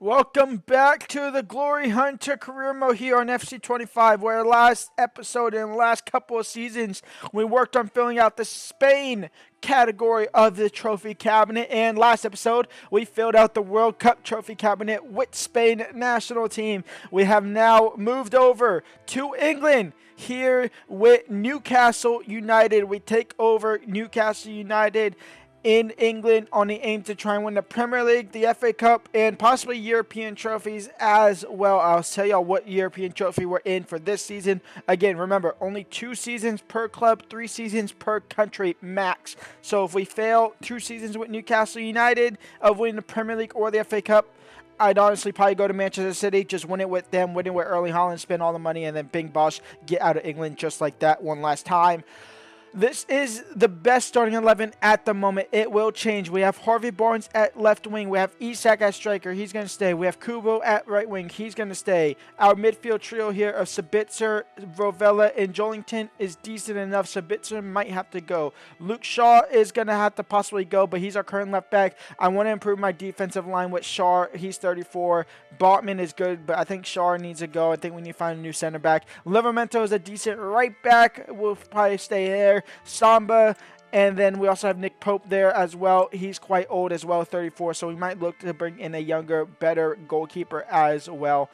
Welcome back to the Glory Hunter Career Mode here on FC25, where last episode and last couple of seasons we worked on filling out the Spain category of the trophy cabinet, and last episode we filled out the World Cup trophy cabinet with Spain national team. We have now moved over to England here with Newcastle United. We take over Newcastle United in England on the aim to try and win the Premier League, the FA Cup, and possibly European trophies as well. I'll tell y'all what European trophy we're in for this season. Again, remember, only 2 seasons per club, 3 seasons per country max. So if we fail 2 seasons with Newcastle United of winning the Premier League or the FA Cup, I'd honestly probably go to Manchester City, just win it with them, win it with Erling Haaland, spend all the money, and then bing bosh, get out of England just like that one last time. This is the best starting 11 at the moment. It will change. We have Harvey Barnes at left wing. We have Isak at striker. He's going to stay. We have Kubo at right wing. He's going to stay. Our midfield trio here of Sabitzer, Rovella, and Jolinton is decent enough. Sabitzer might have to go. Luke Shaw is going to have to possibly go, but he's our current left back. I want to improve my defensive line with Shaw. He's 34. Bartman is good, but I think Shaw needs to go. I think we need to find a new center back. Livramento is a decent right back. We'll probably stay there. Samba, and then we also have Nick Pope there as well. He's quite old as well, 34, so we might look to bring in a younger, better goalkeeper as well.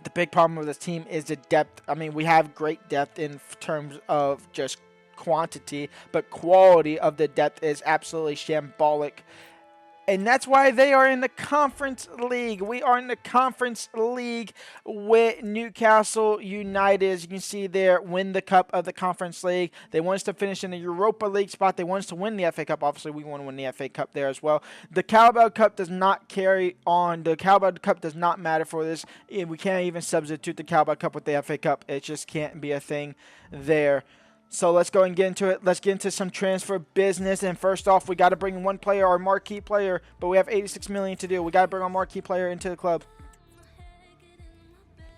The big problem with this team is the depth. I mean, we have great depth in terms of just quantity, but quality of the depth is absolutely shambolic. And that's why they are in the Conference League. We are in the Conference League with Newcastle United. As you can see there, win the cup of the Conference League. They want us to finish in the Europa League spot. They want us to win the FA Cup. Obviously, we want to win the FA Cup there as well. The Carabao Cup does not carry on. The Carabao Cup does not matter for this. We can't even substitute the Carabao Cup with the FA Cup. It just can't be a thing there. So let's go and get into it. Let's get into some transfer business. And first off, we got to bring one player, our marquee player, but we have $86 million to do. We got to bring our marquee player into the club.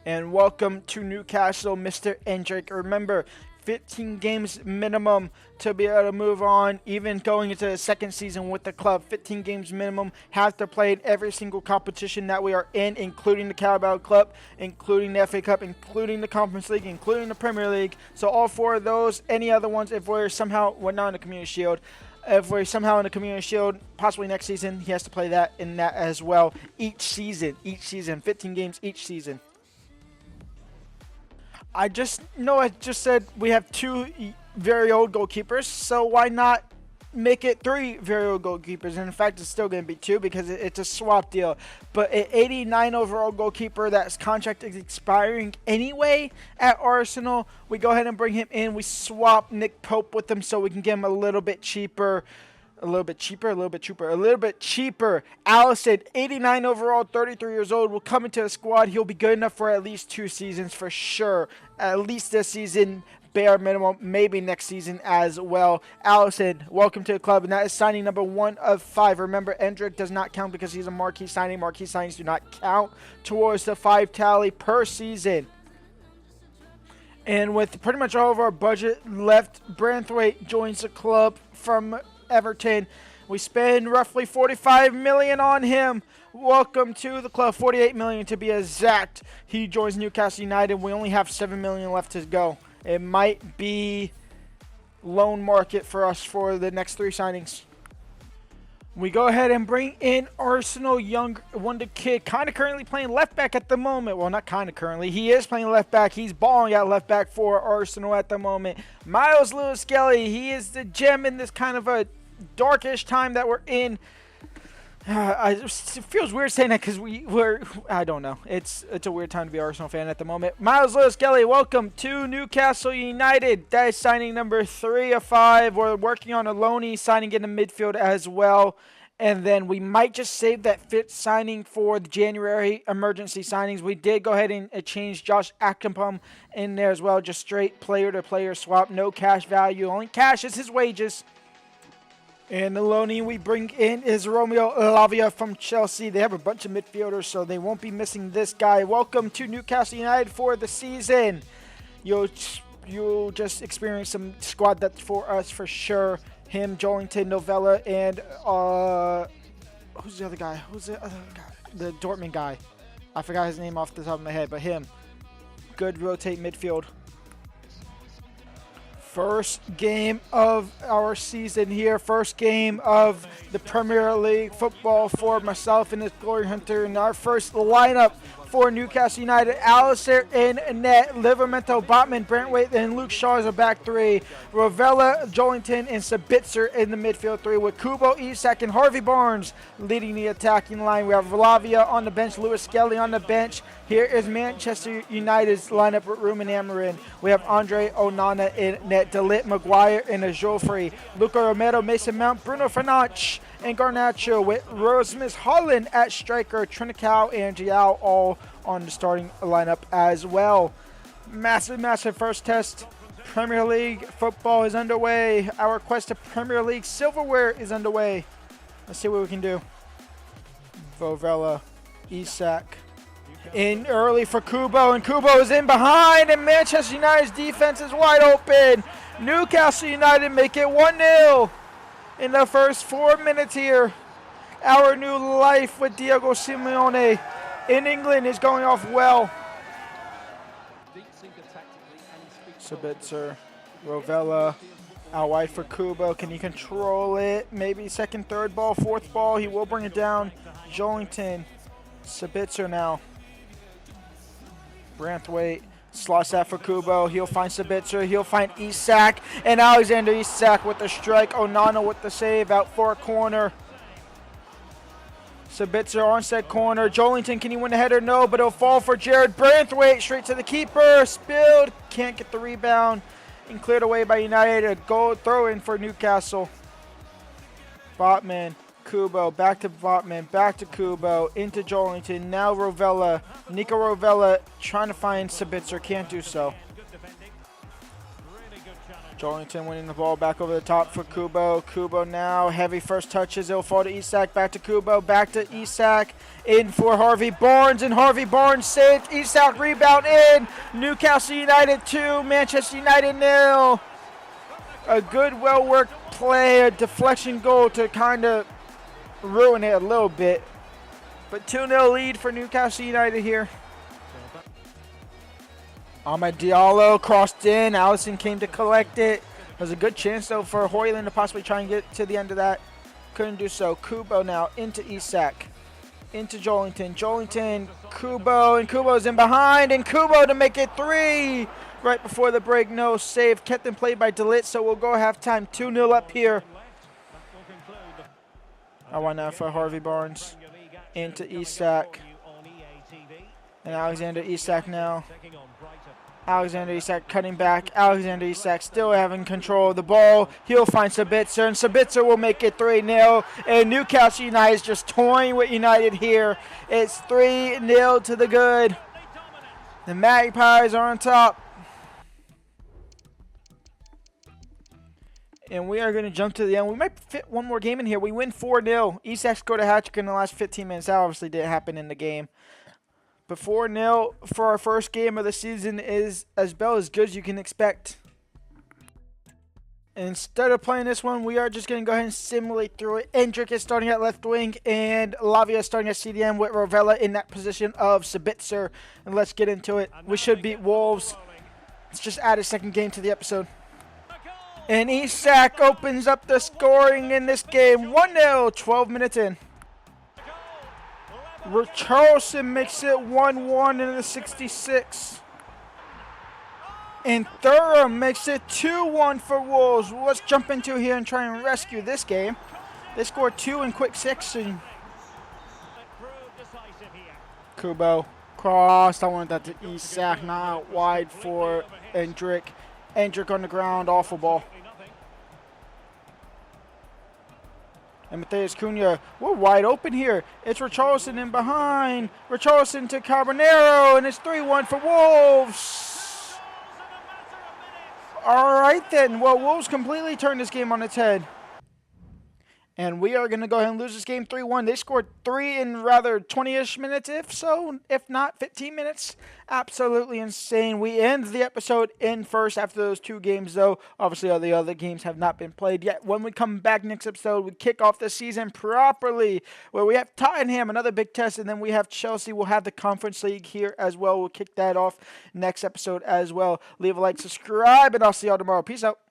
And welcome to Newcastle, Mr. Endrick. Remember, 15 games minimum to be able to move on, even going into the second season with the club. 15 games minimum, have to play in every single competition that we are in, including the Carabao Cup, including the FA Cup, including the Conference League, including the Premier League. So all 4 of those, any other ones, if we're not in the Community Shield. If we're somehow in the Community Shield, possibly next season, he has to play that in that as well. Each season, 15 games each season. I just said we have 2 very old goalkeepers, so why not make it 3 very old goalkeepers? And in fact, it's still going to be 2 because it's a swap deal. But an 89 overall goalkeeper that's contract is expiring anyway at Arsenal, we go ahead and bring him in. We swap Nick Pope with him so we can get him a little bit cheaper. Allison, 89 overall, 33 years old, will come into the squad. He'll be good enough for at least 2 seasons for sure. At least this season, bare minimum, maybe next season as well. Allison, welcome to the club, and that is signing number 1 of 5. Remember, Endrick does not count because he's a marquee signing. Marquee signings do not count towards the 5 tally per season. And with pretty much all of our budget left, Branthwaite joins the club from Everton. We spend roughly $45 million on him. Welcome to the club. $48 million to be exact. He joins Newcastle United. We only have $7 million left to go. It might be loan market for us for the next 3 signings. We go ahead and bring in Arsenal young wonder kid, kind of currently playing left back at the moment. Well, not kind of currently. He is playing left back. He's balling at left back for Arsenal at the moment. Miles Lewis-Skelly, he is the gem in this kind of a darkish time that we're in. It feels weird saying that because I don't know. It's a weird time to be an Arsenal fan at the moment. Miles Lewis-Skelly, welcome to Newcastle United. That is signing number 3 of 5. We're working on a loanee signing in the midfield as well. And then we might just save that 5th signing for the January emergency signings. We did go ahead and change Josh Akpom in there as well. Just straight player-to-player swap. No cash value. Only cash is his wages. And the loanee we bring in is Romeo Lavia from Chelsea. They have a bunch of midfielders, so they won't be missing this guy. Welcome to Newcastle United for the season. You'll just experience some squad depth for us for sure. Him, Jolinton, Novella, and who's the other guy? the Dortmund guy. I forgot his name off the top of my head, but him. Good rotate midfield. First game of our season here. First game of the Premier League football for myself and this Glory Hunter. And our first lineup for Newcastle United: Alistair in net, Livramento, Botman, Brantwaite, and Luke Shaw is a back three. Rovella, Jolinton, and Sabitzer in the midfield three, with Kubo, Isak, and Harvey Barnes leading the attacking line. We have Lavia on the bench, Lewis Skelly on the bench. Here is Manchester United's lineup with Ruben Amorim. We have Andre Onana in net, Delit, Maguire, and Joffrey, Luca Romero, Mason Mount, Bruno Fernandes, and Garnacho, with Rasmus Holland at striker, Trinicao and Giao all on the starting lineup as well. Massive first test. Premier League football is underway. Our quest to Premier League silverware is underway. Let's see what we can do. Vovella, Isak, in early for Kubo, and Kubo is in behind, and Manchester United's defense is wide open. Newcastle United make it 1-0 in the first 4 minutes here. Our new life with Diego Simeone in England is going off well. Sabitzer, Rovella, out wide for Kubo. Can he control it? Maybe second, third ball, fourth ball. He will bring it down. Jolinton, Sabitzer now. Brantwaite, slots that for Kubo. He'll find Sabitzer. He'll find Isak. And Alexander Isak with the strike. Onana with the save out for a corner. Sabitzer on set corner. Jolinton, can he win the header? No, but it'll fall for Jared Brantwaite. Straight to the keeper. Spilled. Can't get the rebound. And cleared away by United. A goal throw in for Newcastle. Botman. Kubo, back to Botman, back to Kubo, into Jolinton, now Rovella, Nico Rovella trying to find Sabitzer, can't do so. Jolinton winning the ball back over the top for Kubo. Kubo now, heavy first touches, it'll fall to Isak, back to Kubo, back to Isak, in for Harvey Barnes, and Harvey Barnes saved. Isak rebound in. Newcastle United 2, Manchester United 0. A good, well-worked play, a deflection goal to kind of ruin it a little bit, but 2-0 lead for Newcastle United here. Ahmed Diallo crossed in. Allison came to collect it. There's a good chance though for Hoyland to possibly try and get to the end of that. Couldn't do so. Kubo now into Isak, into Jolinton. Jolinton, Kubo, and Kubo's in behind, and Kubo to make it 3 right before the break. No save. Kept in play by Delit, so we'll go halftime 2-0 up here. I want now for Harvey Barnes, into Isak, and Alexander Isak now. Alexander Isak cutting back. Alexander Isak still having control of the ball. He'll find Sabitzer, and Sabitzer will make it 3-0. And Newcastle United is just toying with United here. It's 3-0 to the good. The Magpies are on top. And we are going to jump to the end. We might fit one more game in here. We win 4-0. Isak scored a hat trick in the last 15 minutes. That obviously didn't happen in the game. But 4-0 for our first game of the season is about as good as you can expect. And instead of playing this one, we are just going to go ahead and simulate through it. Endrick is starting at left wing, and Lavia is starting at CDM with Rovella in that position of Sabitzer. And let's get into it. We should beat Wolves. Let's just add a second game to the episode. And Isak opens up the scoring in this game. 1-0, 12 minutes in. Richarlison makes it 1-1 in the 66. And Thuram makes it 2-1 for Wolves. Let's jump into here and try and rescue this game. They scored 2 in quick succession. Kubo crossed. I wanted that to Isak, not out wide for Endrick. Endrick on the ground, awful ball. And Matheus Cunha, we're wide open here. It's Richarlison in behind. Richarlison to Carbonero, and it's 3-1 for Wolves. All right then. Well, Wolves completely turned this game on its head. And we are going to go ahead and lose this game 3-1. They scored 3 in rather 20-ish minutes, if not 15 minutes. Absolutely insane. We end the episode in first after those 2 games, though. Obviously, all the other games have not been played yet. When we come back next episode, we kick off the season properly, where we have Tottenham, another big test, and then we have Chelsea. We'll have the Conference League here as well. We'll kick that off next episode as well. Leave a like, subscribe, and I'll see y'all tomorrow. Peace out.